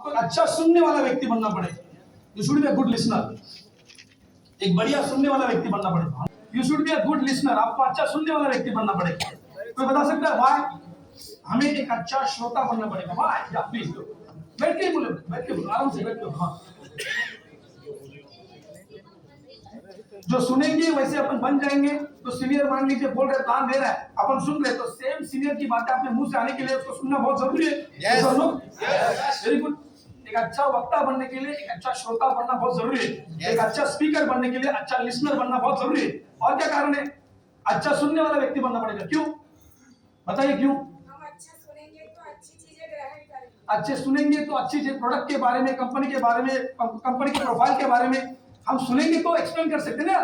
आपको अच्छा सुनने वाला व्यक्ति बनना पड़ेगा। You should be a good listener. एक बढ़िया सुनने वाला व्यक्ति बनना पड़ेगा। You should be a good listener. आपको अच्छा सुनने वाला व्यक्ति बनना पड़ेगा। कोई बता सकता है व्हाई? हमें एक अच्छा श्रोता बनना पड़ेगा। व्हाई? या प्लीज बैठ के बोलो, बैठ के बोलो, आराम से बैठ के। हाँ, जो सुनेंगे वैसे अपन बन जाएंगे। तो सीनियर मान लीजिए बोल रहे, प्लान दे रहा है, अपन सुन रहे, तो सेम सीनियर की बातें अपने मुंह से आने के लिए उसको सुनना बहुत जरूरी है। Very good. एक अच्छा वक्ता बनने के लिए एक अच्छा श्रोता बनना बहुत जरूरी है। एक अच्छा स्पीकर बनने के लिए अच्छा लिसनर बनना बहुत जरूरी है। और क्या कारण है? अच्छा सुनने वाला व्यक्ति बनना पड़ेगा। क्यों बताइए क्यों? हम अच्छा सुनेंगे तो अच्छी चीजें ग्रहण करेंगे। अच्छे सुनेंगे तो अच्छी चीज, प्रोडक्ट के बारे में, कंपनी के बारे में, कंपनी के प्रोफाइल के बारे में हम सुनेंगे तो एक्सप्लेन कर सकते हैं ना।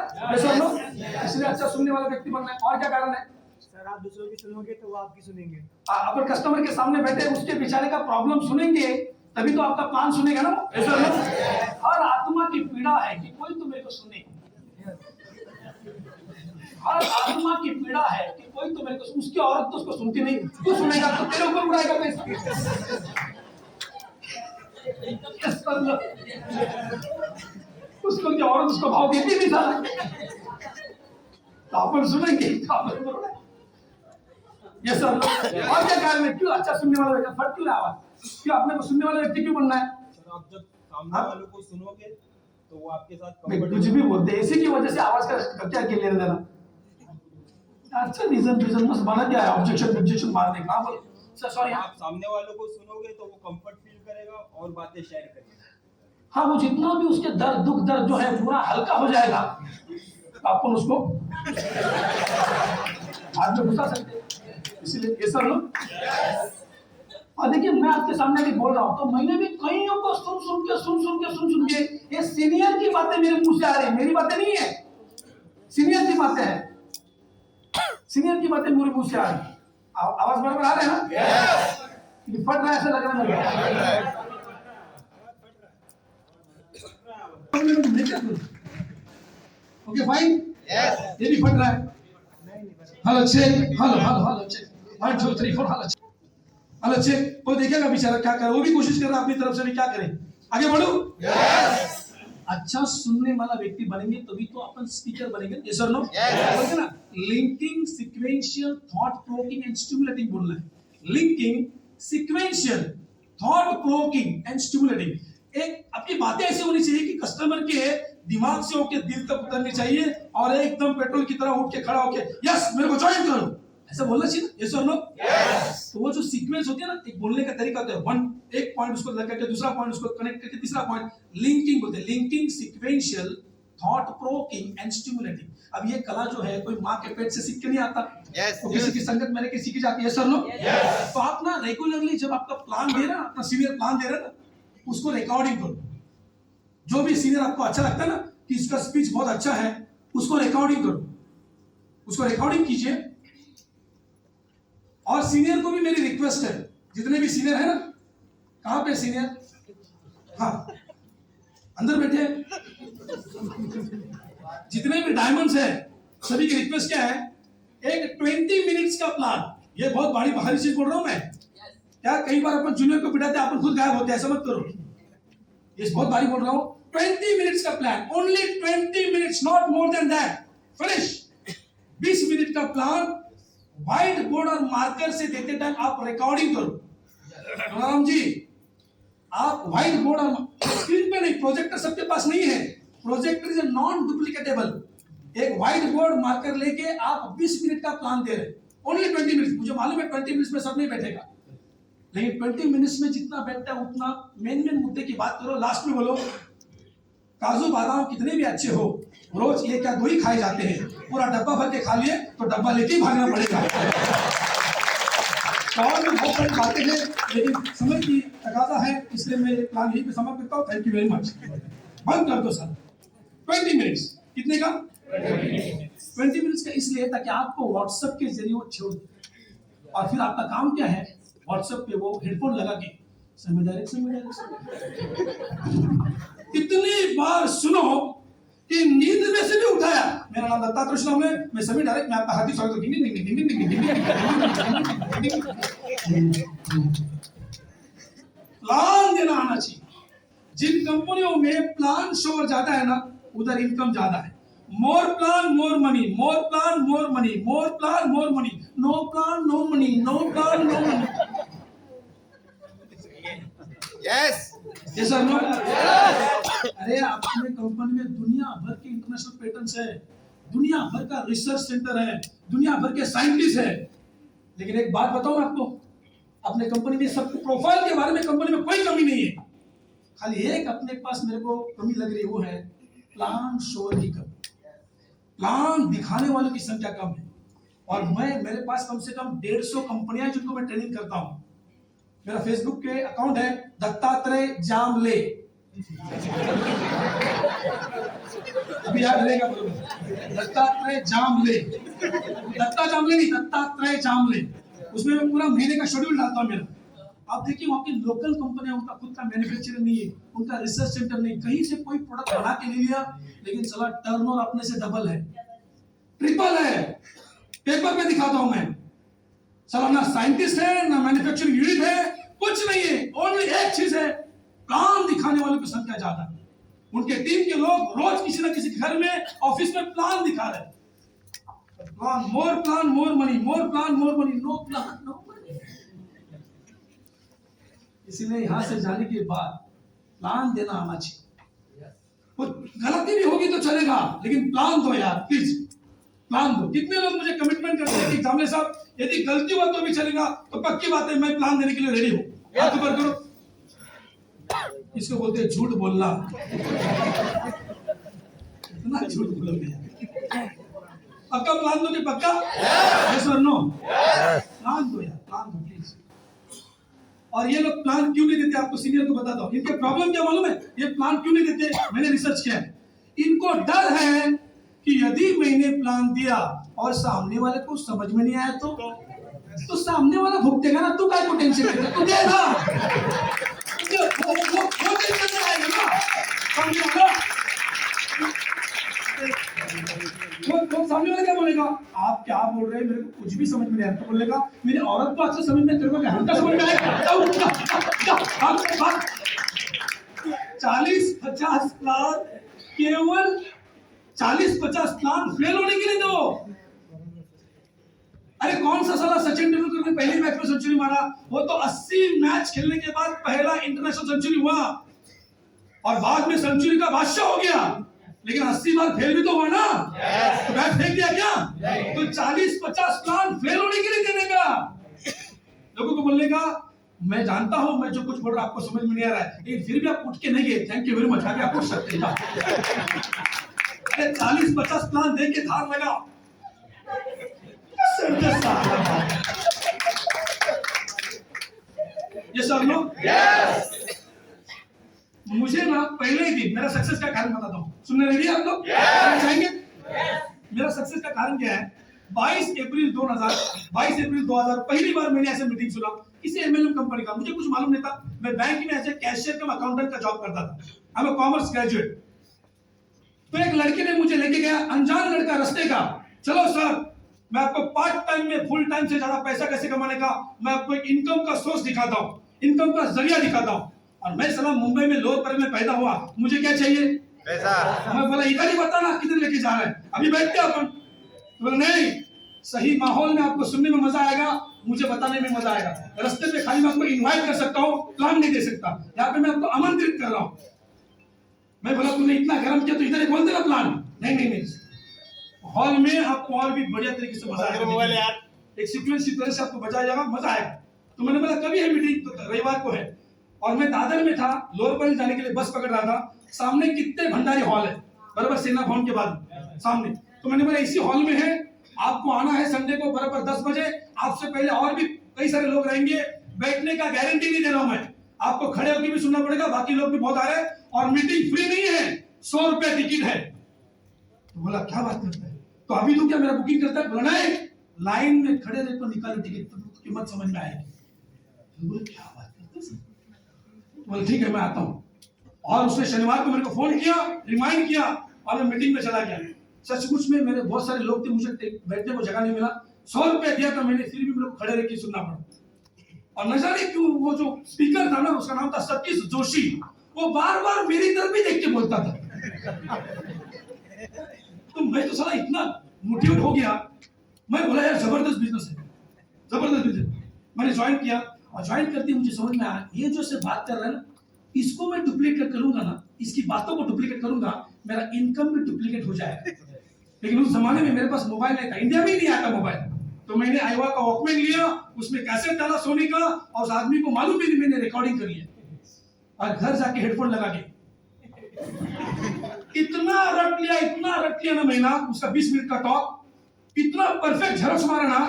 इसलिए अच्छा सुनने वाला व्यक्ति बनना है। और क्या कारण है? सर आप दूसरों की सुनोगे तो वो आपकी सुनेंगे। अपन कस्टमर के सामने बैठे उसके बेचारे का प्रॉब्लम सुनेंगे तभी तो आपका प्लान सुनेगा ना। हर आत्मा की पीड़ा है कि कोई तो मेरे को सुने। हर आत्मा की पीड़ा है कि कोई तो मेरे को, उसकी औरत तो उसको सुनती नहीं, तू सुनेगा तो तेरे ऊपर उड़ाएगा पैसा। उसको क्या औरत उसको भाव देती नहीं था, तो अपन सुनेंगे। ये सर। और क्या कारण है? क्यों अच्छा सुनने वाला व्यक्ति? फट क्यों आवाज? क्यों अपने को सुनने वाला व्यक्ति क्यों बनना है? सर आप जब सामने वालों को सुनोगे तो वो आपके साथ कुछ भी बोलते हैं, इसी की वजह से आवाज का क्या लेना देना। अच्छा रीजन मस्त बना क्या है? ऑब्जेक्शन मारने का। बोल सर सॉरी। आप सामने वालों को सुनोगे तो वो कंफर्ट फील करेगा और बातें शेयर करेगा। हाँ, वो जितना भी उसके दुख दर्द जो है पूरा हल्का हो जाएगा। आपको उसको हाथ में घुसा सकते, इसलिए ये सब लोग। और देखिए मैं आपके सामने भी बोल रहा हूँ तो मैंने भी कईयों को सुन के ये सीनियर की बातें मेरे मुंह से आ रही है। मेरी बातें नहीं है, सीनियर की बातें हैं। सीनियर की बातें मेरे मुंह से आ रही। आवाज बराबर आ रहा है ना? फट रहा है ऐसा लग रहा है। Okay fine. ये भी फट रहा है। Hello check, hello check, 1 2 3 4 hello check. वो देखेगा बेचारा क्या करे, वो भी कोशिश कर रहा है अपनी तरफ से भी। क्या करें? आगे बढ़ो। अच्छा सुनने वाला व्यक्ति बनेंगे तभी तो अपन स्पीकर बनेंगे। यस और नो? बोलते ना, linking, sequential, thought provoking and stimulating बोलना है। Linking, sequential, thought provoking and stimulating. एक आपकी बातें ऐसी होनी चाहिए कि कस्टमर के दिमाग से होके दिल तक उतरनी चाहिए और एकदम पेट्रोल की तरह उठ के खड़ा होके यस मेरे को ज्वाइन करो, ऐसा बोलना चाहिए। यस और नो? तो वो जो सीक्वेंस होती है ना, एक बोलने का तरीका होता है। एक पॉइंट उसको लगा के दूसरा पॉइंट उसको कनेक्ट करके तीसरा पॉइंट, लिंकिंग बोलते हैं। Linking, sequential, thought provoking and stimulating. अब ये कला जो है कोई माँ के पेट से सीख के नहीं आता। तो किसी की संगत में रह के सीखी जाती है। यस और नो? तो आप ना रेगुलरली जब आपका प्लान दे रहा, अपना सीनियर प्लान दे रहा ना, उसको रिकॉर्डिंग करो। जो भी सीनियर आपको अच्छा लगता है ना कि इसका स्पीच बहुत अच्छा है, उसको रिकॉर्डिंग करो, उसको रिकॉर्डिंग कीजिए। और सीनियर को भी मेरी रिक्वेस्ट है, जितने भी सीनियर है ना, कहां पे सीनियर? हाँ अंदर बैठे हैं। जितने भी डायमंड्स हैं सभी की रिक्वेस्ट क्या है? एक 20 मिनट्स का प्लान। ये बहुत बड़ी भारी चीज बोल रहा हूं मैं। क्या कई बार अपन जूनियर को बिठाते अपन खुद गायब होते हैं, ऐसा मत करो। ये बहुत भारी बोल रहा हूं। 20 मिनट्स का plan, only 20 minutes, not more than that. Finish. 20 minute का प्लान व्हाइट बोर्ड और मार्कर से देते टाइम आप रिकॉर्डिंग करो। राम जी, आप व्हाइट बोर्ड और स्क्रीन पे नहीं, प्रोजेक्टर सबके पास नहीं है। Projector is non duplicatable. एक व्हाइट बोर्ड मार्कर लेके आप 20 मिनट का प्लान दे रहे हैं, ओनली 20 मिनट्स। मुझे मालूम है 20 मिनट्स में सब नहीं बैठेगा, लेकिन 20 मिनट्स में जितना बैठता है उतना मेन मुद्दे की बात करो। लास्ट में बोलो काजू बादाम कितने भी अच्छे हो, रोज ये क्या 2 ही खाए जाते हैं, पूरा डब्बा भर के खा लिए तो डब्बा लेके ही भागना पड़ेगा। और भी बहुत सारी बातें हैं लेकिन समय की तकाजा है, इसलिए मैं प्लान यही पे समाप्त करता हूँ। Thank you very much. बंद कर दो सर। 20 मिनट्स कितने का? 20 मिनट्स का इसलिए ताकि आपको व्हाट्सएप के जरिए वो छोड़ दे। और फिर आपका काम क्या है? व्हाट्सएप पे वो हेडफोन लगा के समय डायरेक्ट इतनी बार सुनो कि नींद में से भी उठाया। मेरा नाम दत्तात्रेय श्याम है, मैं सभी डायरेक्ट में आपका हार्दिक स्वागत प्लान देना आना चाहिए। जिन कंपनियों में प्लान शोर ज्यादा है ना, उधर इनकम ज्यादा है। More plan more money, more plan more money, more plan more money, no plan no money, no plan no money. Yes ये सर नो। अरे अपने कंपनी में दुनिया भर के इंटरनेशनल पेटेंट्स है, दुनिया भर का रिसर्च सेंटर है, दुनिया भर के साइंटिस्ट है। लेकिन एक बात बताऊं मैं आपको, अपने कंपनी में सब प्रोफाइल के बारे में कंपनी में कोई कमी नहीं है। खाली एक अपने पास मेरे को कमी लग रही है, वो है प्लान शोर की कमी। प्लान दिखाने वालों की संख्या कम है। और मेरे पास कम से कम 150 कंपनियां जिनको मैं ट्रेनिंग करता हूं। मेरा फेसबुक के अकाउंट है दत्तात्रेय जामले। अभी याद रहेगा, दत्तात्रेय जामले, दत्ता जामले नहीं, दत्तात्रेय जामले। उसमें मैं पूरा महीने का शेड्यूल डालता हूं मेरा। आप देखिए वहां की लोकल कंपनियां, उनका खुद का मैन्युफैक्चरिंग नहीं है, उनका रिसर्च सेंटर नहीं, कहीं से कोई प्रोडक्ट बना के ले लिया, लेकिन साला टर्नओवर अपने से डबल है, ट्रिपल है। पेपर पे दिखाता हूं मैं, साला ना साइंटिस्ट है, ना मैन्युफैक्चरिंग यूनिट है, कुछ नहीं है। ओनली एक चीज है, प्लान दिखाने वालों की संख्या ज्यादा है। उनके टीम के लोग रोज किसी ना किसी घर में, ऑफिस में प्लान दिखा रहे हैं। Plan more money, more plan more money, no plan no money. इसीलिए यहां से जाने के बाद प्लान देना आना चाहिए। वो गलती भी होगी तो चलेगा, लेकिन प्लान दो यार, प्लीज प्लान दो। कितने लोग मुझे कमिटमेंट करते हैं कि जामले साहब यदि गलती हुआ तो भी चलेगा, तो पक्की बात है मैं प्लान देने के लिए रेडी हूं। हाथ ऊपर करो। इसको बोलते हैं झूठ बोलना। इतना झूठ बोलोगे, पक्का प्लान दोगे? पक्का? यस और नो? प्लान दो यार, प्लान दो प्लीज। और ये लोग प्लान क्यों नहीं देते, आपको सीनियर को बताता हूं। इनके प्रॉब्लम क्या मालूम है? ये प्लान क्यों नहीं देते, मैंने रिसर्च किया है। इनको डर है कि यदि मैंने प्लान दिया और सामने वाले को समझ में नहीं आया तो सामने वाला भुगतेगा ना, तू काय को टेंशन लेता, तू दे ना, वो टेंशन में आएगा ना, समझ वो सामने वाला क्या बोलेगा, आप क्या बोल रहे हैं, मेरे को कुछ भी समझ में नहीं आया। तो बोलेगा मेरी औरत को अच्छा समझ में, तेरे को क्या हल्का समझ में आएगा? 40-50 प्लान, केवल 40-50 प्लान फेल होने के लिए दो। अरे कौन सा साला सचिन तेंदुलकर ने पहली मैच में सेंचुरी मारा? वो तो 80 मैच खेलने के बाद पहला इंटरनेशनल सेंचुरी हुआ और बाद में सेंचुरी का बादशाह हो गया। लेकिन 80 बार फेल भी तो हुआ ना, तो बैट फेंक दिया क्या? तो 40-50 प्लान फेल होने के लिए देने का, लोगों को बोलने का मैं जानता हूं मैं जो कुछ बोल रहा आपको समझ में नहीं आ रहा है, लेकिन फिर भी आप उठ के नहीं गए, थैंक यू वेरी मच, आगे आप उठ सकते हैं। अरे 40-50 प्लान दे के धार लगा, ये सब लोग मुझे ना पहले ही दिन मेरा सक्सेस का कारण बताता हूँ, सुनने रेडी आप लोग? चाहेंगे? मेरा सक्सेस का कारण क्या है? 22 अप्रैल 2000 पहली बार मैंने ऐसे मीटिंग सुना किसी एमएलएम कंपनी का। मुझे कुछ मालूम नहीं था, मैं बैंक में ऐसे कैशियर कम अकाउंटेंट का जॉब करता था, I am a commerce graduate. तो एक लड़के ने मुझे लेके गया, अनजान लड़का रास्ते का, चलो सर मैं आपको पार्ट टाइम में फुल टाइम से ज्यादा पैसा कैसे कमाने का, मैं आपको एक इनकम का सोर्स दिखाता हूँ, इनकम का जरिया दिखाता हूँ। और मैं साला मुंबई में लोअर पर में पैदा हुआ, मुझे क्या चाहिए? पैसा। मैं बोला इधर ही बता ना किधर लेके जा रहे हैं, अभी बैठते अपन। तो बोला नहीं, सही माहौल में आपको सुनने में मजा आएगा, मुझे बताने में मजा आएगा। रास्ते पे खाली मैं आपको इन्वाइट कर सकता हूँ, प्लान नहीं दे सकता। यहाँ पे मैं आपको आमंत्रित कर रहा हूँ। मैं बोला तुमने इतना गर्म किया तो इधर ही बोल देना प्लान। नहीं, हॉल में आपको और भी बढ़िया तरीके से मजा आएगा, एक सीक्वेंस की तरह से आपको बजाया जाएगा, मजा आएगा। तो मैंने बोला कभी है मीटिंग? तो रविवार को है। और मैं दादर में था, लोअर परल जाने के लिए बस पकड़ रहा था। सामने कितने भंडारी हॉल है, बराबर सेना भवन के बाद सामने। तो मैंने बोला इसी हॉल में है, आपको आना है संडे को बराबर 10 बजे। आपसे पहले और भी कई सारे लोग रहेंगे, बैठने का गारंटी नहीं दे रहा हूं मैं, आपको खड़े होकर भी सुनना पड़ेगा, बाकी लोग भी बहुत आ रहे हैं। और मीटिंग फ्री नहीं है, 100 रुपए टिकट है। तो बोला क्या बात करता है, तो अभी तो क्या मेरा बुकिंग करता है? बोला नहीं, लाइन में खड़े रहे तो निकालो टिकट, तो कीमत समझ में आएगी। बोले क्या बात करते हैं? बोले ठीक है मैं आता हूँ। और उसने शनिवार को मेरे को फोन किया, रिमाइंड किया, और मैं मीटिंग में चला गया। सचमुच में मेरे बहुत सारे लोग थे, मुझे बैठने को जगह नहीं मिला। 100 रुपए दिया था मैंने, फिर भी मेरे को खड़े रह के सुनना पड़ा। और न जाने क्यों वो जो स्पीकर था ना, उसका नाम था सतीश जोशी, वो बार बार मेरी तरफ भी देख के बोलता था। तो मैं तो साला इतना मोटिवेट हो गया, मैं बोला यार जबरदस्त बिजनेस है, जबरदस्त बिजनेस। मैंने ज्वाइन किया और ज्वाइन करते ही मुझे समझ में आया ये जो से बात कर रहा है ना, इसको मैं डुप्लीकेट करूंगा ना, इसकी बातों को डुप्लीकेट करूंगा, मेरा इनकम भी डुप्लीकेट हो जाएगा। लेकिन उस जमाने में मेरे पास मोबाइल नहीं था, इंडिया में ही नहीं आता मोबाइल, तो मैंने आईवा का वॉकमैन लिया, उसमें कैसेट डाला सोनी का, और उस आदमी को मालूम भी नहीं, मैंने रिकॉर्डिंग करी है और घर जाके हेडफोन लगा के इतना रट लिया ना महीना, उसका 20 मिनट का टॉक, इतना परफेक्ट झरस मारा ना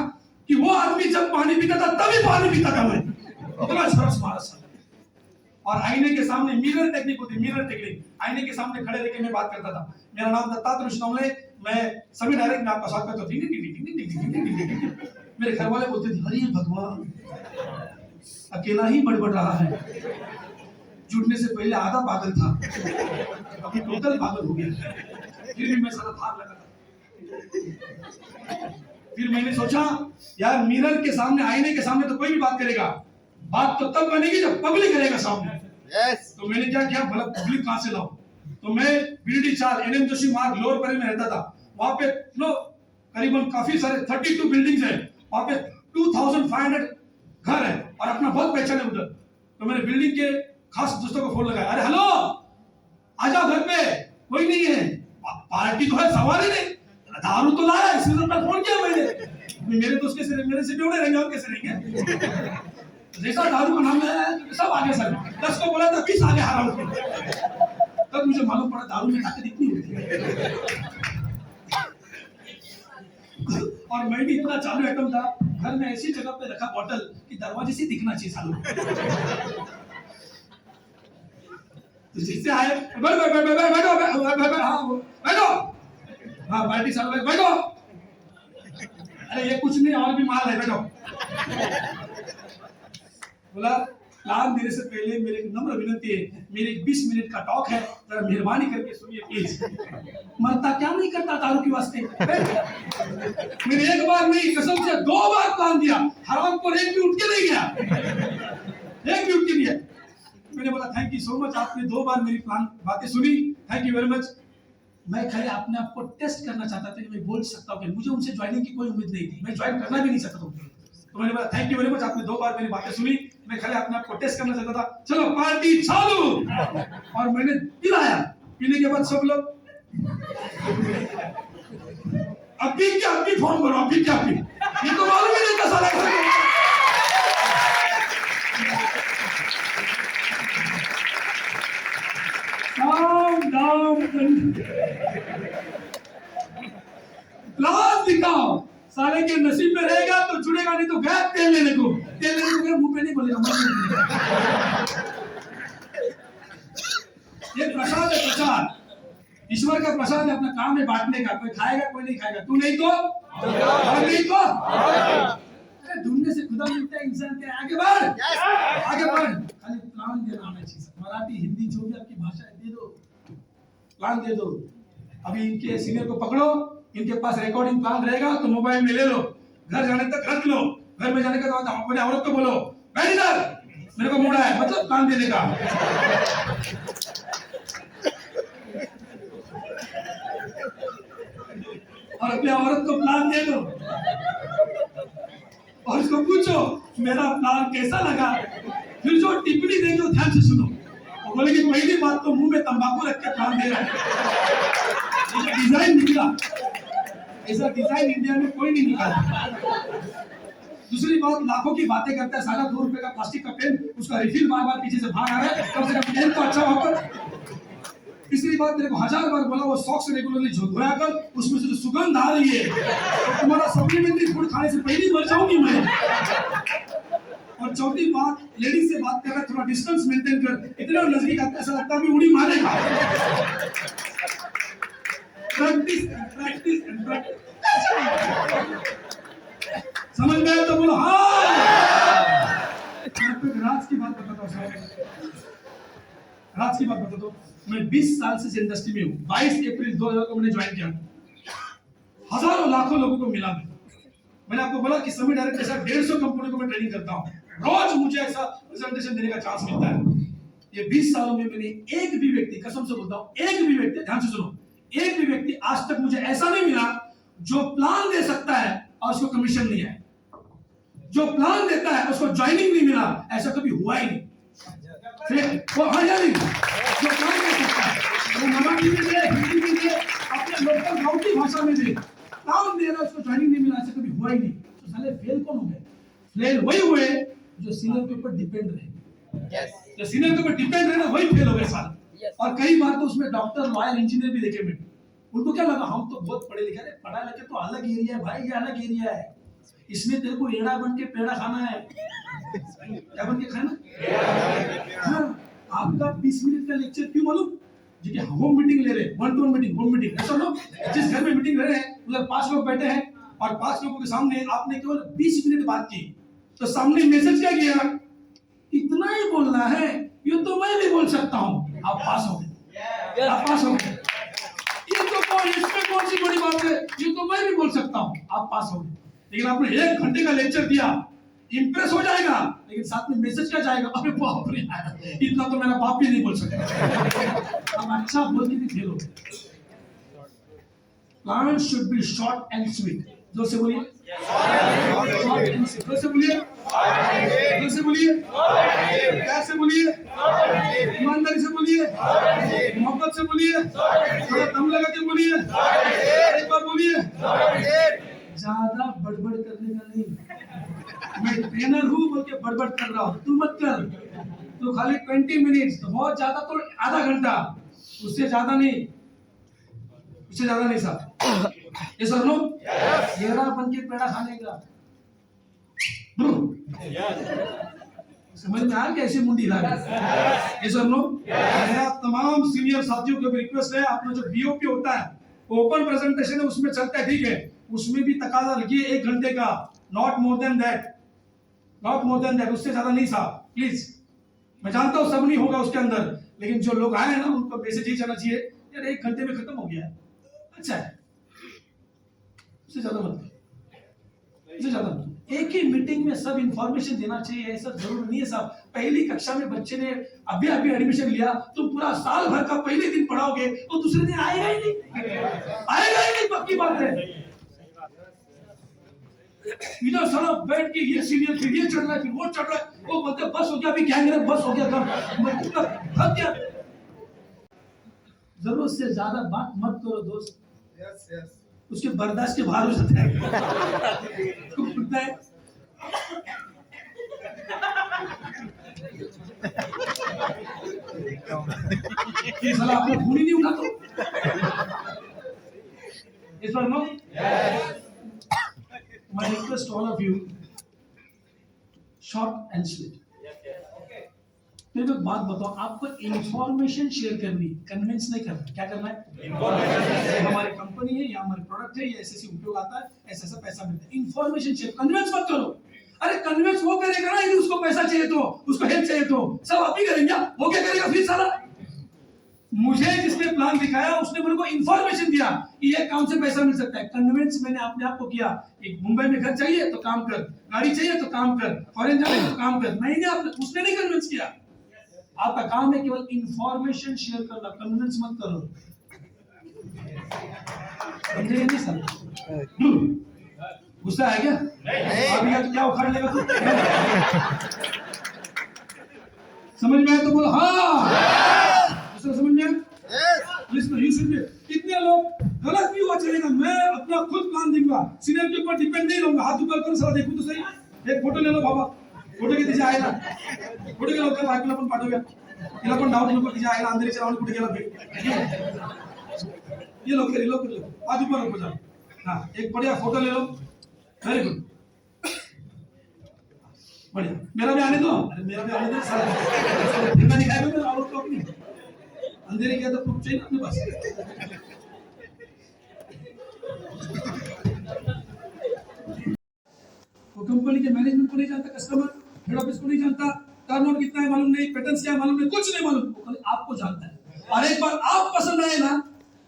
कि वो आदमी जब पानी पीता था तभी पानी पीता था मैं, इतना झरस मारा था। और आईने के सामने मिरर टेक्निक होती, मिरर टेक्निक, आईने के सामने खड़े रह के मैं बात करता था। मेरा नाम दत्तात्रेय शिनौले, मैं सभी डायरेक्ट में आपका स्वागत करता हूँ। मेरे घर वाले बोलते थे हरे भगवान, अकेला ही बड़बड़ रहा है, जुड़ने से पहले आधा पागल था, अभी टोटल पागल हो गया। फिर भी मैं सारा भाग लगा था। फिर मैंने सोचा यार मिरर के सामने, आईने के सामने तो कोई भी बात करेगा, बात तो तब बनेगी जब पब्लिक रहेगा सामने। तो मैंने क्या किया, भला पब्लिक कहां से लाऊं? तो मैं बीडी 4 एनएम जोशी मार्ग लोअर परेल में रहता था, वहां पे करीबन काफी सारे 32 बिल्डिंग्स है, वहां पे 2500 घर है और अपना बहुत पहचान है उधर। तो मैंने बिल्डिंग के खास दोस्तों को फोन लगाया, अरे हेलो आ जाओ घर पे, कोई नहीं है, पार्टी तो है, सवाल ही नहीं, दारू तो लाया, इसलिए तो फोन किया मैंने। मेरे दोस्त कैसे मेरे से जोड़े रहेंगे और कैसे रहेंगे? जैसा दारू का नाम है सब आगे सर, 10 को बोला था 20 आगे हारा उसको। तब मुझे मालूम पड़ा दारू में ताकत इतनी होती है। और मैं भी इतना चालू आइटम था, घर में ऐसी जगह पे रखा बॉटल कि दरवाजे से दिखना चाहिए चालू। तो जिससे आए बैठो, हाँ पार्टी चालू, बैठो, अरे ये कुछ नहीं और भी माल है, बैठो। बोला प्लान देने से पहले मेरी एक नम्र विनती है, मेरी 20 मिनट का टॉक है, जरा मेहरबानी करके सुनिए प्लीज। मरता क्या नहीं करता दारू के वास्ते। मैंने एक बार नहीं, कसम से 2 बार प्लान दिया, हराम को एक भी उठ के नहीं गया, एक भी उठ के नहीं गया। मैंने बोला थैंक यू सो मच, आपने 2 बार मेरी प्लान बातें सुनी, थैंक यू वेरी मच। मैं खाली अपने आप को टेस्ट करना चाहता था कि मैं बोल सकता हूँ, मुझे उनसे ज्वाइनिंग की कोई उम्मीद नहीं थी, मैं ज्वाइन करना भी नहीं चाहता था। तो मैंने बोला थैंक यू वेरी मच, आपने 2 बार मेरी बातें सुनी, मैं खाली अपने आप को टेस्ट करना चाहता था, चलो पार्टी चालू। और मैंने पिलाया, पीने के बाद सब लोग अभी क्या अभी फोन करो, अभी क्या अभी, ये तो मालूम ही नहीं था साला। प्लान दिखाओ, साले के नसीब में रहेगा तो जुड़ेगा, नहीं तो गैप तेल लेने को मुंह पे नहीं बोलेगा। ये प्रसाद है, प्रसाद ईश्वर का प्रसाद है, अपना काम है बांटने का, कोई खाएगा कोई नहीं खाएगा, तू नहीं तो और नहीं तो अरे ढूंढने से खुदा मिलता है इंसान के, आगे बढ़ आगे बढ़। खाली प्लान देना आना चाहिए, मराठी हिंदी जो भी आपकी भाषा है दे दो, प्लान दे दो। अभी इनके सीनियर को पकड़ो, इनके पास रिकॉर्डिंग प्लान रहेगा तो मोबाइल में ले लो, घर जाने तक रख लो, घर में जाने के बाद अपने औरत को बोलो बैठ इधर, मेरे को मुड़ा है, मतलब प्लान देने का। और अपने औरत को प्लान दे दो और उसको पूछो मेरा प्लान कैसा लगा, फिर जो टिप्पणी देंगे वो ध्यान से सुनो। वो बोलेगी पहली बात तो मुंह में तंबाकू रख के प्लान दे रहा है, डिजाइन निकला, ऐसा डिजाइन इंडिया में कोई नहीं निकाला। दूसरी बात, लाखों की बातें करता है, 2.5 रुपए का प्लास्टिक का पेन, उसका रिफिल बार बार पीछे से बाहर आ रहा है, कम से कम पेन तो अच्छा वहां पर। तीसरी बात, तेरे को 1000 बार बोला वो सॉक्स रेगुलरली धोया कर, उसमें से जो सुगंध आ रही है तो तुम्हारा सप्लीमेंट्री फूड खाने से पहले मर जाऊंगी मैं। और चौथी बात, लेडीज से बात कर रहा है, थोड़ा डिस्टेंस मेंटेन कर, इतना नजदीक आता ऐसा लगता है उड़ी मारेगा। प्रैक्टिस एंड प्रैक्टिस, समझ में आया तो बोलो हाँ। राज की बात बताता हूँ, राज की बात बताता हूँ। मैं 20 साल से इंडस्ट्री में हूँ, 22 अप्रैल 2000 को मैंने ज्वाइन किया, हजारों लाखों लोगों को मिला। मैंने आपको बोला कि सभी डायरेक्ट के साथ 150 कंपनी को मैं ट्रेनिंग करता हूँ, रोज मुझे ऐसा प्रेजेंटेशन देने का चांस मिलता है। ये 20 सालों में मैंने एक भी व्यक्ति, कसम से बोलता हूँ, एक भी व्यक्ति, ध्यान से सुनो, एक भी व्यक्ति आज तक मुझे ऐसा नहीं मिला जो प्लान दे सकता है और उसको कमीशन नहीं है, जो प्लान देता है उसको ज्वाइनिंग नहीं मिला, ऐसा कभी हुआ ही नहीं। फिर वो हाँ या नहीं, जो प्लान दे सकता है वो मराठी में दे, हिंदी में दे, अपने लोकल गाँव भाषा में दे, प्लान दे रहा है उसको ज्वाइनिंग नहीं मिला, ऐसा कभी हुआ ही नहीं। तो साले फेल कौन हो गए? फेल वही हुए जो सीनियर के ऊपर डिपेंड रहे। जो सीनियर के ऊपर डिपेंड रहे ना, वही फेल हो गए साले। और कई बार तो उसमें डॉक्टर, लॉयर, इंजीनियर भी देखे मैंने, उनको क्या लगा हम तो बहुत पढ़े लिखे, अरे पढ़ा लिखे तो अलग एरिया है भाई, ये अलग एरिया है, इसमें तेरे को एड़ा बन के पेड़ा खाना है। क्या बन के खाना? हाँ, आपका 20 मिनट का लेक्चर क्यों मालूम? जी कि होम मीटिंग ले रहे हैं, 1-to-1 मीटिंग, होम मीटिंग, ऐसा लोग जिस घर में मीटिंग ले रहे हैं उधर 5 लोग बैठे हैं और 5 लोगों के सामने आपने केवल 20 मिनट बात की, तो सामने मैसेज क्या किया? इतना ही बोलना है, ये तो मैं भी बोल सकता हूँ, आप पास हो गए, आप पास हो गए। ये तो इसमें कौन सी बड़ी बात है, ये तो मैं भी बोल सकता हूँ, आप पास हो गए। लेकिन आपने 1 घंटे का लेक्चर दिया, इंप्रेस हो जाएगा, लेकिन साथ में मैसेज क्या जाएगा? अरे बाप रे, इतना तो मेरा बाप भी नहीं बोल सकता। अब अच्छा बोल के भी फेल हो गए। Plan should be short and sweet. जोर से बोलिए, जोर से बोलिए, जोर से बोलिए, प्यार से बोलिए, ईमानदारी से बोलिए, मोहब्बत से बोलिए, थोड़ा दम लगा के बोलिए, एक बार बोलिए। ज्यादा बड़बड़ करने का नहीं। मैं ट्रेनर हूँ बोल के बड़बड़ कर रहा हूँ, तू मत कर। तो खाली 20 मिनट्स, तो बहुत ज्यादा तो आधा घंटा, उससे ज्यादा नहीं, उससे ज्यादा नहीं साहब। ये सर नो येड़ा बन के पेड़ा खाने का। समझ में आ कैसे मुंडी ला रहे? ये सर नो, मेरा तमाम सीनियर साथियों को रिक्वेस्ट है, आपने जो बीओपी होता है, ओपन प्रेजेंटेशन है, उसमें चलता है, ठीक है, उसमें भी तकाजा रखिए 1 घंटे का, not more than that, not more than that, उससे ज्यादा नहीं साहब, प्लीज। मैं जानता हूँ सब नहीं होगा उसके अंदर, लेकिन जो लोग आए हैं ना उनको मैसेज ही जाना चाहिए, यार 1 घंटे में खत्म हो गया है, अच्छा है, उससे ज्यादा मत, उससे ज्यादा मत। एक ही मीटिंग में सब इंफॉर्मेशन देना चाहिए, ऐसा जरूर नहीं है साहब। पहली कक्षा में बच्चे ने अभी अभी एडमिशन लिया, तो पूरा साल भर का पहले दिन पढ़ाओगे तो दूसरे दिन आएगा ही नहीं, आएगा ही नहीं, पक्की बात है। इधर सारा बैठ के ये सीनियर फिर ये चढ़ रहा है, फिर वो चढ़ रहा है, वो बोलते बस हो गया, अभी गैंग बस हो गया, थक गया। जरूरत से ज्यादा बात मत करो दोस्त, उसके बर्दाश्त के बाहर हो जाता है। साला आपने खून ही नहीं उठा तो इस बार no. My request to all of you, short and sweet. मेरे को एक बात बताओ, आपको इंफॉर्मेशन शेयर करनी, कन्विंस नहीं करना। क्या करना है? हमारी कंपनी है या हमारे प्रोडक्ट है, ये ऐसे उपयोग आता है, ऐसा ऐसा पैसा मिलता है, इंफॉर्मेशन शेयर, कन्विंस मत करो। अरे कन्विंस वो करेगा ना, यदि उसको पैसा चाहिए तो, उसको हेल्प चाहिए तो, सब आप ही करेंगे, वो क्या करेगा फिर साला? मुझे जिसने प्लान दिखाया उसने मेरे को इंफॉर्मेशन दिया कि ये काम से पैसा मिल सकता है, कन्विंस मैंने अपने आप को किया। एक मुंबई में घर चाहिए तो काम कर, गाड़ी चाहिए तो काम कर, फॉरेन जाना है तो काम कर, मैंने उसने नहीं कन्विंस किया। आपका काम है केवल इंफॉर्मेशन शेयर करना, कन्विंस मत करो। समझे नहीं सर? गुस्सा है क्या? अभी यार क्या उखाड़ लेगा तू? समझ में आया तो बोलो हाँ। समझ में आया? कितने लोग गलत भी हुआ चलेगा, मैं अपना खुद प्लान दूंगा, सीनियर के ऊपर डिपेंड नहीं रहूंगा। हाथ ऊपर करो, साला देखो तो सही, एक फोटो ले लो बाबा, फोटो किती जायला, फोटो गेलो का बायकोला पण पाठवूया, तिला पण डाऊट नको, तिच्या आईला अंधेरीच्या राऊंड कुठे गेला भेट, ये लोग हाथ ऊपर रखो, जाओ। हाँ, एक बढ़िया फोटो ले लो, वेरी गुड, बढ़िया। मेरा भी आने दो, अरे मेरा भी आने दो, साला फिल्म दिखाएगा मेरा और तो अपनी अंधेरे के तो प्रूफ चाहिए अपने पास। वो कंपनी के मैनेजमेंट को नहीं जानता, कस्टमर हेड ऑफिस को नहीं जानता, टर्नओवर कितना है मालूम नहीं, पैटर्न्स क्या है मालूम नहीं, कुछ नहीं मालूम, वो आपको जानता है। और एक बार आप पसंद आए ना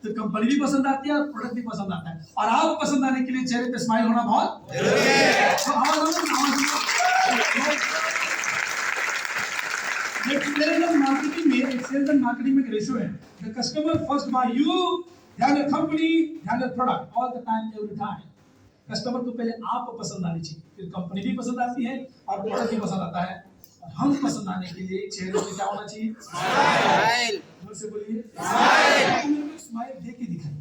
तो कंपनी भी पसंद आती है और प्रोडक्ट भी पसंद आता है। और आप पसंद आने के लिए चेहरे पे स्माइल होना बहुत जरूरी है। सेल्स एंड मार्केटिंग में एक रेशियो है, the customer first by you, ध्यान योर कंपनी, ध्यान your product, all the time, every time. Customer को पहले आपको पसंद आनी चाहिए, फिर कंपनी भी पसंद आती है और प्रोडक्ट भी पसंद आता है। और हम पसंद आने के लिए चेहरे पे क्या होना चाहिए? स्माइल। जोर से बोलिए स्माइल। स्माइल दे के दिखाइए।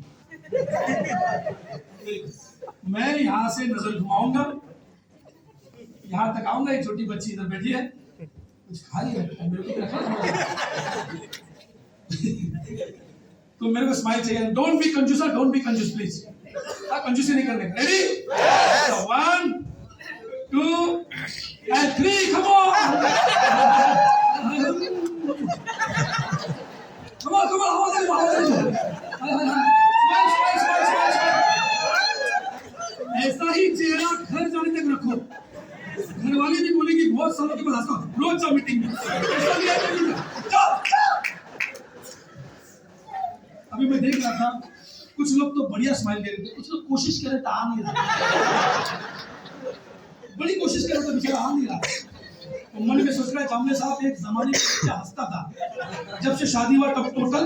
मैं यहाँ से नजर घुमाऊंगा, यहाँ तक आऊंगा, एक छोटी बच्ची इधर बैठी है, कुछ खा रही है, मेरे को रखा तो मेरे को स्माइल चाहिए। डोंट बी कंजूस, डोंट बी कंजूस प्लीज, कंजूसी नहीं करने का। रेडी? 1 2 and 3, come on, ऐसा ही चेहरा घर जाने तक रखो। घर वाले भी बोलेंगे बहुत सालों के बाद आता हूँ, रोज जाओ मीटिंग में। अभी मैं देख रहा था, कुछ लोग तो बढ़िया स्माइल दे रहे थे, कुछ लोग कोशिश कर रहे थे, आ नहीं रहा। बड़ी कोशिश कर रहे थे, बेचारा आ नहीं रहा। तो मन में सोच रहा है, जामले साहब एक जमाने में बच्चा हंसता था, जब से शादी हुआ तब टोटल।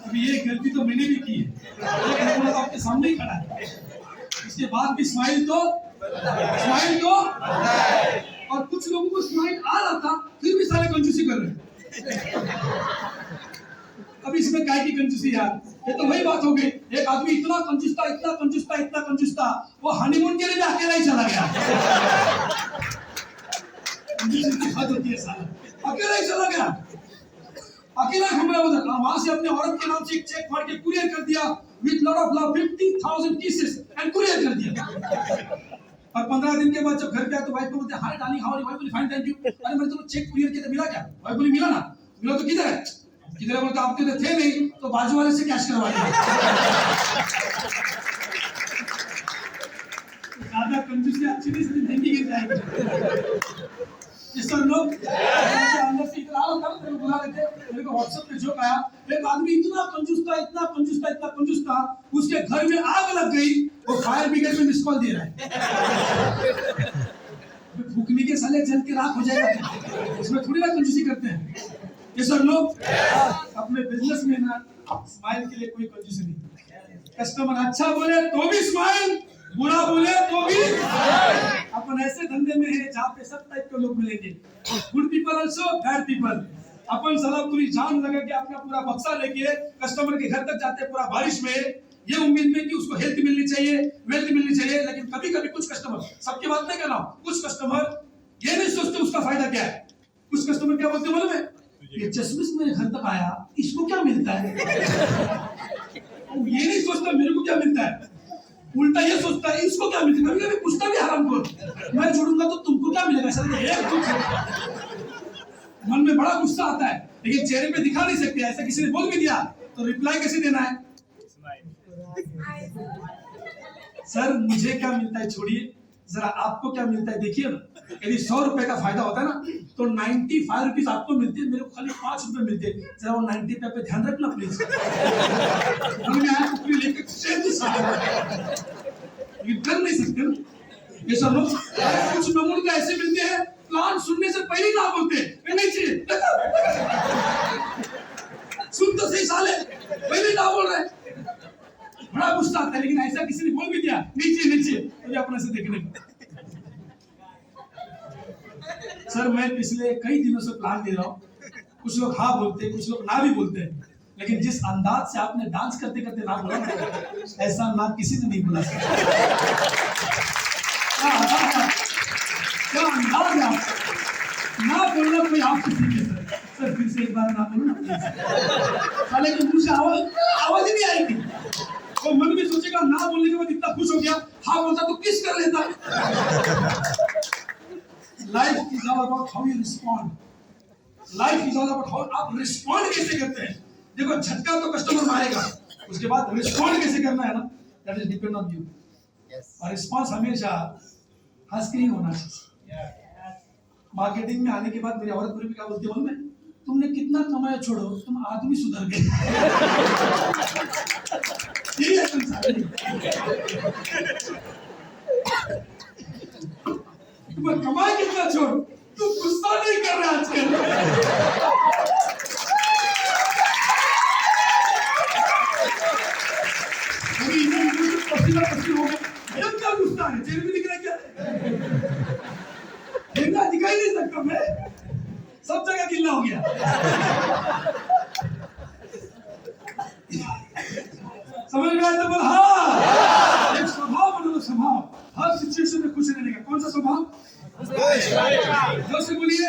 अभी ये गलती तो मैंने भी की है, तो आपके सामने ही खड़ा है। इसके बाद भी स्माइल तो और कुछ लोगों को स्माइल आ रहा था, फिर भी सारे कंजूसी कर रहे हैं। अब इसमें काय की कंजूसी यार? ये तो वही बात हो गई, एक आदमी इतना कंजूस था, वो हनीमून के लिए अकेला ही चला गया। हद होती है साला, अकेला ही चला गया, अकेला घूम रहा उधर। वहां से अपने औरत के नाम से एक चेक फाड़ के कुरियर कर दिया, with lot of love, 50,000 pieces and courier कर दिया। और 15 दिन के बाद जब घर पे आया तो वाइफ को बोलते, hi darling, how are you? Wife बोली, फाइन थैंक यू। अरे मैंने तुम्हें चेक कुरियर किया था, मिला क्या? वाइफ बोली, मिला ना। मिला तो किधर है? किधर? बोलते आपके तो थे नहीं, तो बाजू वाले से कैश करवा लिया। ज्यादा कंजूसी अच्छी नहीं, सिर्फ महंगी गिर जाएगी। सर लोग अंदर से इतना मेरे को बुला रहे थे, मेरे को व्हाट्सएप पे जोक आया, एक आदमी इतना कंजूस था, उसके घर में आग लग गई, वो फायर ब्रिगेड में मिस कॉल दे रहा है। फूकने के साले जल के राख हो जाएगा, इसमें थोड़ी ना कंजूसी करते हैं। ये सर लोग अपने बिजनेस में ना स्माइल के लिए कोई कंजूसी नहीं। कस्टमर अच्छा बोले तो भी स्माइल, बुरा बोले तो भी। अपन ऐसे धंधे में है जहाँ पे सब टाइप के लोग मिलेंगे, good people also, bad people. अपन साला पूरी जान लगा के अपना पूरा बक्सा लेके कस्टमर के घर तक जाते हैं पूरा बारिश में, ये उम्मीद में कि उसको हेल्थ मिलनी चाहिए, वेल्थ मिलनी चाहिए। लेकिन कभी कभी कुछ कस्टमर, सबकी बात नहीं कर रहा हूँ, कुछ कस्टमर ये नहीं सोचते उसका फायदा क्या है। कुछ कस्टमर क्या बोलते मालूम है? ये चश्मे से मेरे घर तक आया, इसको क्या मिलता है? ये नहीं सोचता मेरे को क्या मिलता है, उल्टा ये सोचता है इसको क्या मिलता है। कभी कभी पूछता भी हराम को, मैं छोड़ूंगा तो तुमको क्या मिलेगा? सर मन में बड़ा गुस्सा आता है, लेकिन चेहरे पे दिखा नहीं सकते। ऐसा किसी ने बोल भी दिया तो रिप्लाई कैसे देना है? सर मुझे क्या मिलता है छोड़िए, जरा आपको क्या मिलता है देखिए ना। यदि 100 रुपए का फायदा होता है ना, तो 95 रुपीज आपको मिलते हैं, मेरे को खाली 5 रुपए मिलते हैं। जरा वो 90 पे ध्यान रखना प्लीज। कर नहीं सकते ना ये सब लोग। कुछ लोगों को ऐसे मिलते हैं, प्लान सुनने से पहले ना बोलते नहीं चाहिए, सुन तो सही साले, पहले ना बोल रहे। बड़ा गुस्सा आता है, लेकिन ऐसा किसी ने बोल भी दिया नीचे तो अपने से देखने को। सर मैं पिछले कई दिनों से प्लान दे रहा हूँ, कुछ लोग हाँ बोलते हैं, कुछ लोग ना भी बोलते हैं, लेकिन जिस अंदाज से आपने डांस करते करते ना बोला, ऐसा ना किसी ने नहीं बोला। क्या अंदाज है आपका, ना बोलना कोई आपसे सीखे। सर फिर से एक बार ना बोलो ना, साले के मुंह से आवाज ही नहीं आएगी। वो मन में सोचेगा ना बोलने के बाद इतना खुश हो गया, हाँ बोलता तो किस कर लेता। Life is all about how you respond. Life is all about how आप रिस्पॉन्ड कैसे करते हैं। देखो झटका तो कस्टमर मारेगा, उसके बाद रिस्पॉन्ड कैसे करना है ना, that is depend on you. और रिस्पॉन्स हमेशा हंस के ही होना चाहिए। मार्केटिंग में आने के बाद मेरी औरत पूरी क्या बोलती है, बोल तुमने कितना कमाया छोड़ो, तुम आदमी सुधर गए। यही है संसार। पर कमाई कितना छोड़, तू गुस्सा नहीं कर रहा आजकल। अभी इधर पसीना पसीना हो गया, भयंकर क्या गुस्सा है, चेहरे में दिख रहा है क्या? देखना दिखाई नहीं सकता मैं, सब जगह गिल्ला हो गया। समझ में आया तो बोल हाँ। एक स्वभाव बना लो, स्वभाव हर सिचुएशन में खुश रहने का। कौन सा स्वभाव? जोर से बोलिए।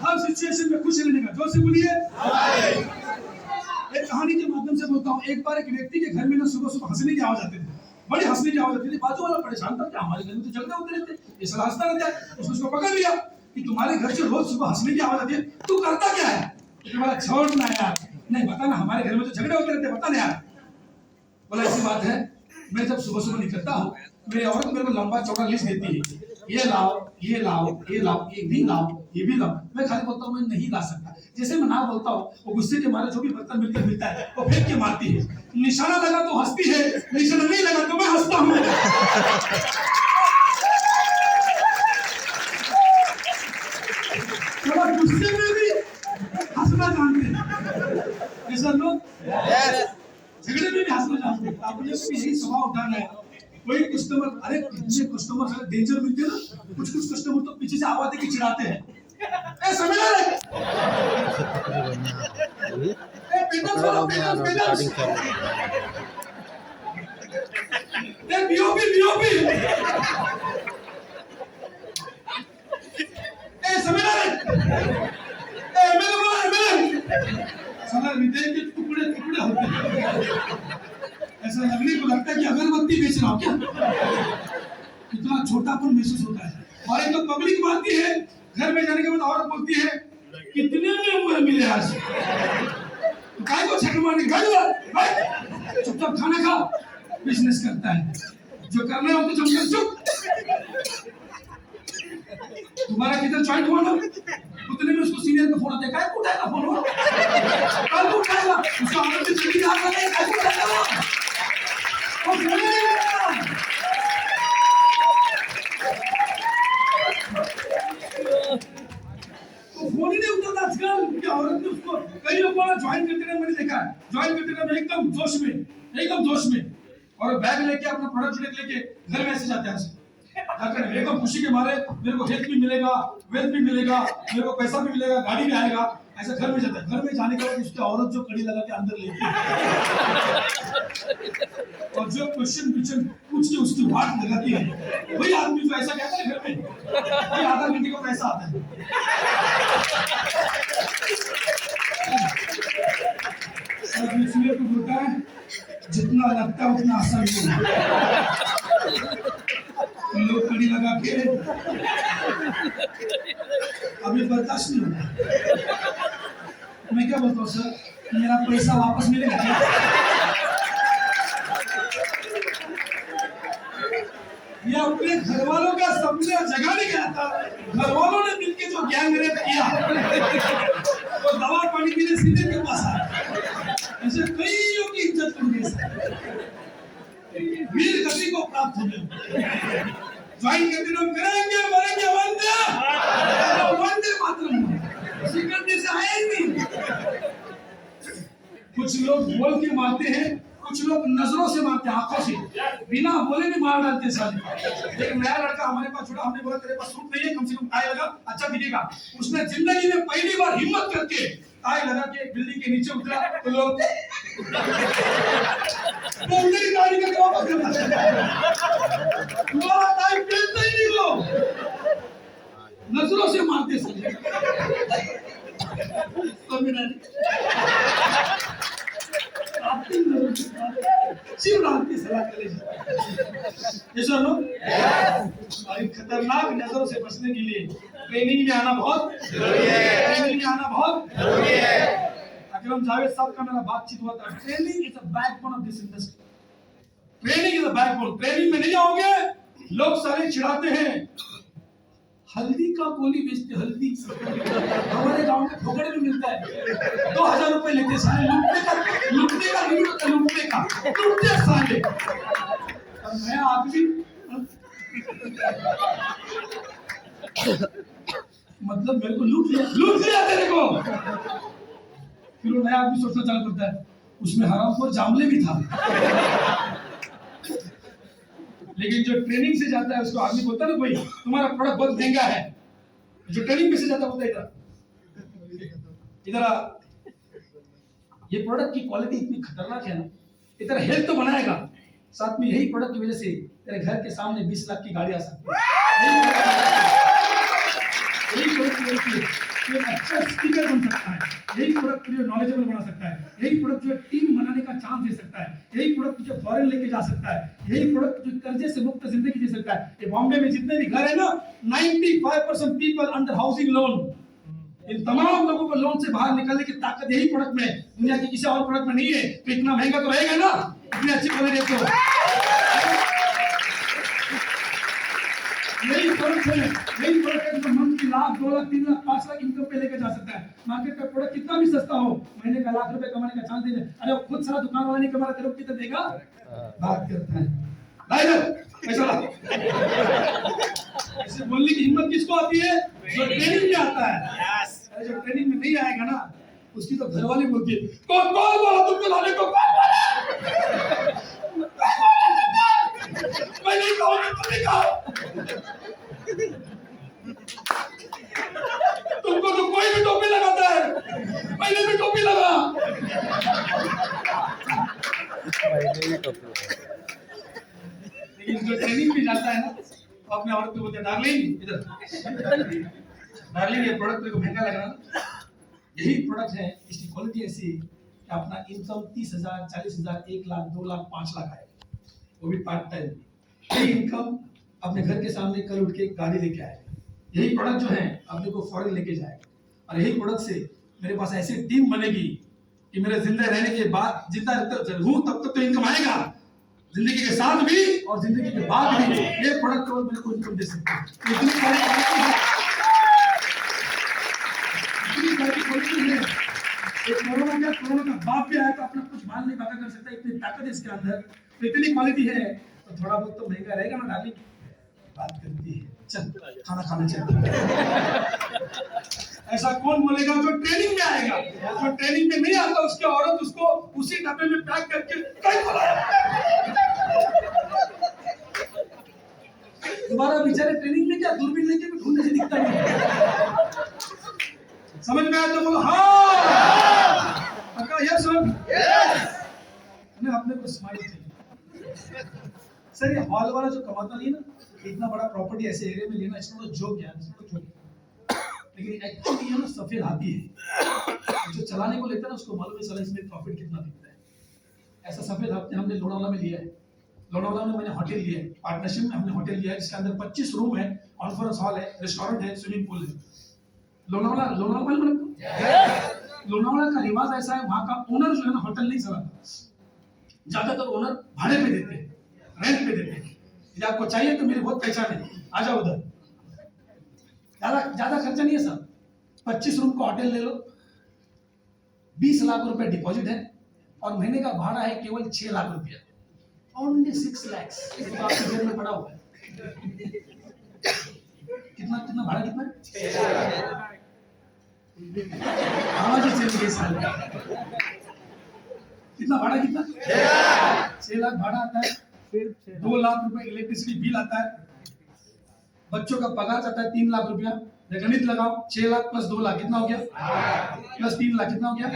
हर सिचुएशन में खुश रहने का। जोर से बोलिए। एक कहानी के माध्यम से बोलता हूँ। एक बार एक व्यक्ति के घर में ना सुबह सुबह हंसने की आवाज आती थी, बड़ी हंसने की आवाज आती थी। बाजू वाला परेशान था, क्या हमारे घर में तो झगड़े होते रहते, ये साला हंसता रहता है। उसने उसको पकड़ लिया कि तुम्हारे घर से रोज सुबह हंसने की आवाज आती है, तू करता क्या है? बोला छोड़ ना यार, नहीं बता ना, हमारे घर में तो झगड़े होते रहते, बता ना यार। बोला ऐसी बात है, मैं जब सुबह सुबह निकलता हूँ, मेरी औरत मेरे को लंबा चौड़ा लिस्ट देती है, ये लाओ, ये लाओ, ये लाओ, ये भी लाओ, ये भी लाओ। मैं खाली बोलता हूँ मैं नहीं ला सकता। जैसे मैं ना बोलता हूँ, वो गुस्से के मारे जो भी बर्तन मिलकर मिलता है वो फेंक के मारती है। निशाना लगा तो हंसती है, निशाना नहीं लगा तो मैं हंसता हूँ। गुस्से में भी हंसना जानते हैं ऐसा लोग, झगड़े में भी हंसना जानते हैं। आपने को यही स्वभाव उठाना है। कोई कस्टमर, अरे कितने कस्टमर डेंजर मिलते हैं ना, कुछ कुछ कस्टमर तो पीछे से आवाज देके चिढ़ाते हैं, ए समझ आ रहा है, ए पेटेंस वाला पेटेंस, ए बीओपी बीओपी, ए समझ आ रहा है, ए एमएलए साला हृदय के टुकड़े टुकड़े होते हैं। ऐसा लगने को लगता है कि अगरबत्ती बेच रहा हूं क्या, इतना छोटापन महसूस होता है। और एक तो पब्लिक मानती है, घर में जाने के बाद औरत बोलती है कितने में उम्र मिले आज, तो काय को छक मारने भाई चुपचाप खाना खाओ। बिजनेस करता है, जो करना है वो तो जमकर चुप। तुम्हारा किधर जॉइंट हुआ ना, उतने में उसको सीनियर का फोन आता है, काय को उठाएगा फोन, वो कल उठाएगा, उसका औरत से चिट्ठी आता है, काय को उठाएगा वो फोन नहीं लेगा। वो फोन ही नहीं उठाता आजकल कि औरत ने उसको, कई लोगों ने ज्वाइन करते मैंने देखा है, ज्वाइन करते एकदम जोश में, एकदम जोश में, और बैग लेके अपना प्रोडक्ट लेके घर में ऐसे जाते हैं, एकदम खुशी के मारे, मेरे को हेल्थ भी मिलेगा, वेल्थ भी मिलेगा, मेरे को पैसा भी मिलेगा, गाड़ी भी आएगा, ऐसा घर में जाता है। घर में जाने के बाद उसकी औरत जो कड़ी लगा के अंदर लेती है और जो क्वेश्चन पूछ के उसकी बात लगाती है, वही आदमी जो ऐसा कहता है घर में, वही आधा घंटे का पैसा आता है। इसलिए तो बोलता है जितना लगता है उतना आसान नहीं, लोग कड़ी लगा के अभी बर्दाश्त नहीं होता। मैं क्या बोलता हूँ सर, मेरा पैसा वापस मिलेगा क्या? ये अपने घर वालों का सपना जगाने गया था, घर वालों ने मिलकर जो गैंग रेप किया, वो दवा पानी के लिए सीधे के पास आया। ऐसे कईयों की इज्जत कर दी, वीर गति को प्राप्त हो गए। ज्वाइन करते लोग करेंगे मरेंगे वंदे मातरम, सिकंदर से आए ही नहीं। कुछ लोग बोल के मारते हैं, कुछ लोग नजरों से मारते हैं, आंखों से, बिना बोले भी मार डालते सारे। एक नया लड़का हमारे पास छोड़ा, हमने बोला तेरे पास सूट नहीं है, कम से कम टाई लगा, अच्छा दिखेगा। उसने जिंदगी में पहली बार हिम्मत करके टाई लगा के बिल्डिंग के नीचे उतरा, तो लोग मेरी गाड़ी का वापस तुम्हारा टाइम पहनते ही नहीं, लोग नजरों से मारते सके। तो मेरा शिव राम की सलाह करे ये सुनो, और खतरनाक नजरों से बचने के लिए ट्रेनिंग में आना बहुत जरूरी है, ट्रेनिंग में आना बहुत जरूरी है। अकरम जावेद साहब का मेरा बातचीत हुआ था, training is the backbone of this industry, training is the backbone. Training में नहीं आओगे, लोग सारे चिढ़ाते हैं, हल्दी का गोली बेचते, हल्दी हमारे गांव में ठोकरे में मिलता है, 2000 रुपए लेते साले, लुटते साले। और मैं आदमी मतलब मेरे को लूट लिया तेरे को। फिर वो नया आदमी सोचना चालू करता है उसमें हरामखोर जामले भी था। लेकिन जो ट्रेनिंग से जाता है उसको आदमी बोलता है ना कोई तुम्हारा प्रोडक्ट बहुत महंगा है, जो ट्रेनिंग में से जाता है बोलता है इधर आ, ये प्रोडक्ट की क्वालिटी इतनी खतरनाक है ना, इतना हेल्थ तो बनाएगा, साथ में यही प्रोडक्ट की वजह से तेरे घर के सामने 20 लाख की गाड़ी आ सकती है। यही प्रोडक्ट जो अच्छा स्पीकर बन सकता है, यही प्रोडक्ट जो नॉलेजेबल बना सकता है, यही प्रोडक्ट जो टीम बनाने का चांस दे सकता है, यही प्रोडक्ट जो फॉरेन लेके जा सकता है, यही प्रोडक्ट जो कर्जे से मुक्त जिंदगी दे सकता है। ये बॉम्बे में जितने भी घर है ना 95% पीपल अंडर हाउसिंग लोन, इन तमाम लोगों को लोन से बाहर निकलने की ताकत यही प्रोडक्ट में, दुनिया के किसी और प्रोडक्ट में नहीं है। तो इतना महंगा तो रहेगा ना, इतनी अच्छी क्वालिटी तो यही प्रोडक्ट है, यही प्रोडक्ट है जो मंथ की लाख 2 लाख 3 लाख 5 लाख इनकम पे लेके जा सकता है। मार्केट का प्रोडक्ट कितना भी सस्ता हो, महीने का लाख रुपए कमाने का चांस दे। अरे वो खुद सारा दुकान वाला नहीं कमा रहा, तेरे को कितना देगा? बात करता है लाइनर पैसा ला। ऐसे बोलने की हिम्मत किसको आती है? जो ट्रेनिंग में आता है। अरे जो ट्रेनिंग में नहीं आएगा ना उसकी तो घरवाली बोलती है कौन बोला तुमको लाने को, कौन बोला? मैं नहीं कहूँगा, तुम नहीं कहो। तुमको तो कोई भी टोपी लगाता है, मैंने भी टोपी लगा। लेकिन जो ट्रेनिंग में जाता है ना तो अपने औरत को बोलते हैं डार्लिंग इधर, डार्लिंग ये प्रोडक्ट मेरे को महंगा लग रहा है। यही प्रोडक्ट है, इसकी क्वालिटी ऐसी है कि अपना इनकम 30,000 40,000 1 लाख 2 लाख 5 लाख आएगा, वो भी पार्ट टाइम। यही इनकम अपने घर के सामने कल उठ के गाड़ी लेके आएगा। यही प्रोडक्ट जो है अपने को फॉरेन लेके जाएगा। और यही प्रोडक्ट से मेरे पास ऐसी टीम बनेगी कि मेरे जिंदा रहने के बाद, जिंदा हूँ तब तक तो इनकम आएगा, जिंदगी के साथ भी और जिंदगी के बाद भी ये प्रोडक्ट केवल मेरे को इनकम दे सकता है। इतनी सारी क्वालिटी है, इतनी सारी क्वालिटी है। कोरोना का बाप भी आया तो अपना कुछ माल नहीं बाका कर सकता, इतनी ताकत है इसके अंदर, तो इतनी क्वालिटी है। तो थोड़ा बहुत तो महंगा रहेगा ना डार्लिंग, बात करती है चल खाना खाने चल। ऐसा कौन बोलेगा जो ट्रेनिंग में आएगा? जो ट्रेनिंग में नहीं आता उसकी औरत उसको उसी डब्बे में पैक करके कहीं बुलाया। दोबारा बेचारे ट्रेनिंग में क्या दूरबीन लेके भी ढूंढने से दिखता नहीं। समझ में आया तो बोलो हाँ, पक्का यस मैं अपने को स्माइल चाहिए। सर ये हॉल वाला जो कमाता नहीं ना, इतना बड़ा प्रॉपर्टी ऐसे एरिया में लेना, इसमें तो जोक है, लेकिन एक्चुअली ये ना सफेद हाथी है। जो चलाने को लेता है ना उसको मालूम है साला इसमें प्रॉफिट कितना दिखता है। ऐसा सफेद हाथी हमने लोनावाला में लिया है। लोनावाला में मैंने होटल लिया है, पार्टनरशिप में हमने होटल लिया है जिसके अंदर 25 रूम है, कॉन्फ्रेंस हॉल है, रेस्टोरेंट है, स्विमिंग पूल है। लोनावाला का रिवाज ऐसा है, वहाँ का ओनर जो है ना होटल नहीं चलाता, ज्यादातर ओनर भाड़े पे देते हैं, रेंट पे देते हैं। यदि आपको चाहिए तो मेरी बहुत पहचान है, आ जाओ उधर, ज्यादा खर्चा नहीं है सर। 25 रूम का होटल ले लो, 20 लाख रुपए डिपॉजिट है और महीने का भाड़ा है केवल 6 लाख रुपया, ओनली 6 lakhs। तो आपके जेब में पड़ा हुआ है कितना भाड़ा, कितना 6 लाख। आवाज ही चल गई साल कितना भाड़ा, कितना 6 लाख भाड़ा आता है। फिर 2 लाख रुपए इलेक्ट्रिसिटी बिल आता है, बच्चों का पगार जाता है 3 लाख रुपया। गणित लगाओ, 6 लाख प्लस 2 लाख कितना हो गया, प्लस 3 लाख कितना हो गया।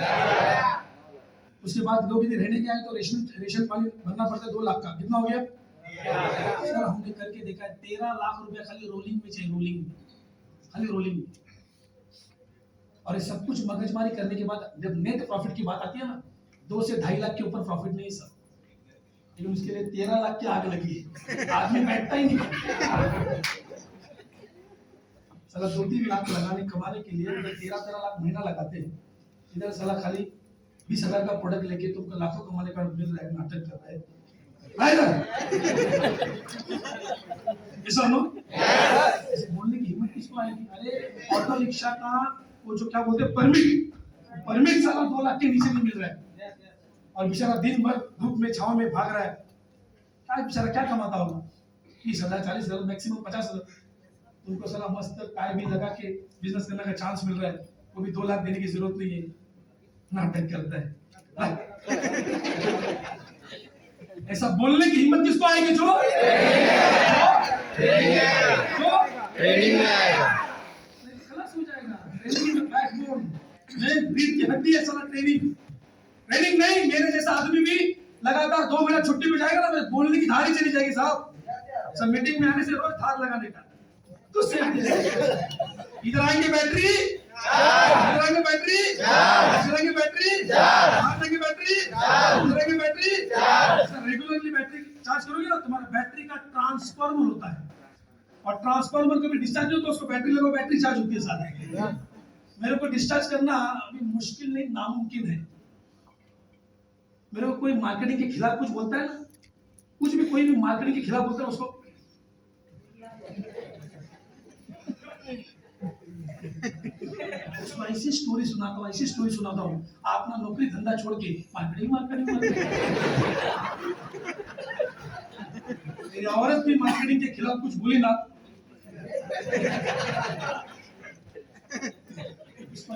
उसके बाद लोग यदि रहने के आए तो रेशन पानी भरना पड़ता है 2 लाख का, कितना हो गया सर। हमने करके देखा है 13 लाख रुपया खाली रोलिंग में चाहिए, रोलिंग में, खाली रोलिंग में। और ये सब कुछ मगजमारी करने के बाद जब नेट प्रॉफिट की बात आती है ना, 2 से 2.5 लाख के ऊपर प्रॉफिट नहीं सर, लेकिन उसके लिए 13 लाख की आग लगी है, आदमी बैठता ही नहीं। साला 2-3 लाख लगाने कमाने के लिए 13-13 लाख महीना लगाते हैं, इधर साला खाली 20,000 का प्रोडक्ट लेके तुमको लाखों कमाने का मिल रहा है, नाटक कर रहा है। ऐसा नो ऐसे बोलने की हिम्मत किसको आएगी? अरे ऑटो रिक्शा का वो जो क्या बोलते हैं परमिट साला 2 लाख के नीचे नहीं मिल रहा है, और बेचारा दिन भर धूप में छांव में भाग रहा है। क्या बेचारा क्या कमाता होगा? 30,000 40,000 मैक्सिमम 50,000। तुमको साला मस्त टाई भी लगा के बिजनेस करने का चांस मिल रहा है, वो भी 2 लाख देने की जरूरत नहीं है, नाटक करता है। ऐसा बोलने की हिम्मत किसको आएगी? जो ट्रेनिंग में आएगा। खलास हो जाएगा। ट्रेनिंग इज द बैकबोन, मैं रीढ़ की हड्डी है साला। ट्रेनिंग नहीं, मेरे जैसा आदमी भी लगातार 2 महीना छुट्टी पे जाएगा ना, मेरे बोलने की धार ही चली जाएगी साहब। सब मीटिंग में आने से रोज धार लगाने का तो इधर आएंगे बैटरी, इधर आएंगे बैटरी, इधर आएंगे बैटरी, आएंगे बैटरी, इधर आएंगे बैटरी। रेगुलरली बैटरी चार्ज करोगे ना, तुम्हारा बैटरी का ट्रांसफार्मर होता है, और ट्रांसफार्मर कभी डिस्चार्ज नहीं होता, उसको बैटरी लगाओ, बैटरी चार्ज होती है साथ। मेरे को डिस्चार्ज करना अभी मुश्किल नहीं, नामुमकिन है। मेरे को कोई मार्केटिंग के खिलाफ कुछ बोलता है ना, कुछ भी कोई भी मार्केटिंग के खिलाफ बोलता है, उसको ऐसी स्टोरी सुनाता हूँ, ऐसी स्टोरी सुनाता हूँ। आप ना नौकरी धंधा छोड़ के मार्केटिंग मेरी औरत भी मार्केटिंग के खिलाफ कुछ बोली ना,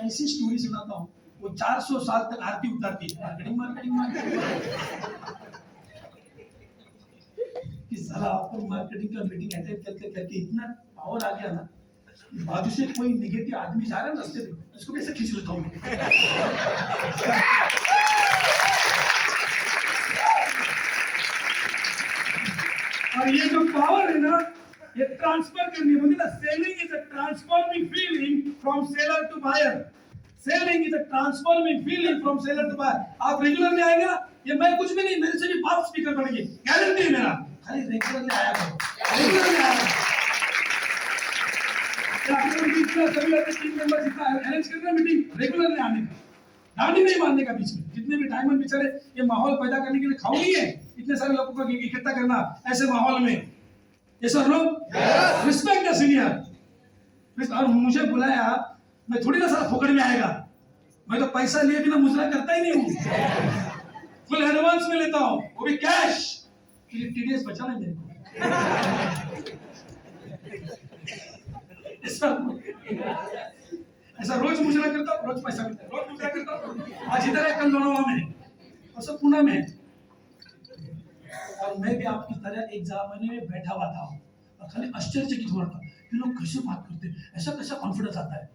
ऐसी स्टोरी सुनाता हूँ। वो 400 साल तक आरती उतारती है, मार्केटिंग कि साला आपको मार्केटिंग का मीटिंग अटेंड करके इतना पावर आ गया ना, बाजू से कोई नेगेटिव आदमी जा रहा है रास्ते पे, उसको कैसे खींच लेता हूँ। और ये जो पावर है ना, ये ट्रांसफर करनी है, ना selling is a transforming feeling from seller to buyer. Selling is a transforming feeling from seller to buyer. आप रेगुलरली आएंगे ना, ये मैं कुछ भी नहीं, मेरे से भी बाप स्पीकर बनेंगे, गारंटी है मेरा। खाली रेगुलरली आया करो, रेगुलरली आया करो। सभी टीम मेंबर्स इतना अरेंज करना मीटिंग, रेगुलरली आने का, डांडी नहीं मारने का बीच में। जितने भी डायमंड बेचारे ये माहौल पैदा करने के लिए खाओ नहीं है, इतने सारे लोगों को इकट्ठा करना ऐसे माहौल में। ये सर लोग रिस्पेक्ट द सीनियर। और मुझे बुलाया, मैं थोड़ी ना सारा फोकट में आएगा, मैं तो पैसा लिए बिना मुजरा करता ही नहीं हूँ, फुल एडवांस में लेता हूँ, वो भी कैश। टीडीएस बचा नहीं मेरे को। ऐसा रोज मुजरा करता हूँ, रोज पैसा मिलता है, रोज मुजरा करता हूँ। आज इधर है, कल लोनावाला में, और सब पुणे में। और मैं भी आपकी तरह एक जमाने में बैठा हुआ था और खाली आश्चर्यचकित हो रहा था, ये लोग कैसे बात करते हैं, ऐसा कैसा कॉन्फिडेंस आता है।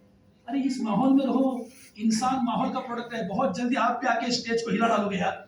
अरे इस माहौल में रहो, इंसान माहौल का प्रोडक्ट है। बहुत जल्दी आप पे आके स्टेज को हिला डालोगे यार।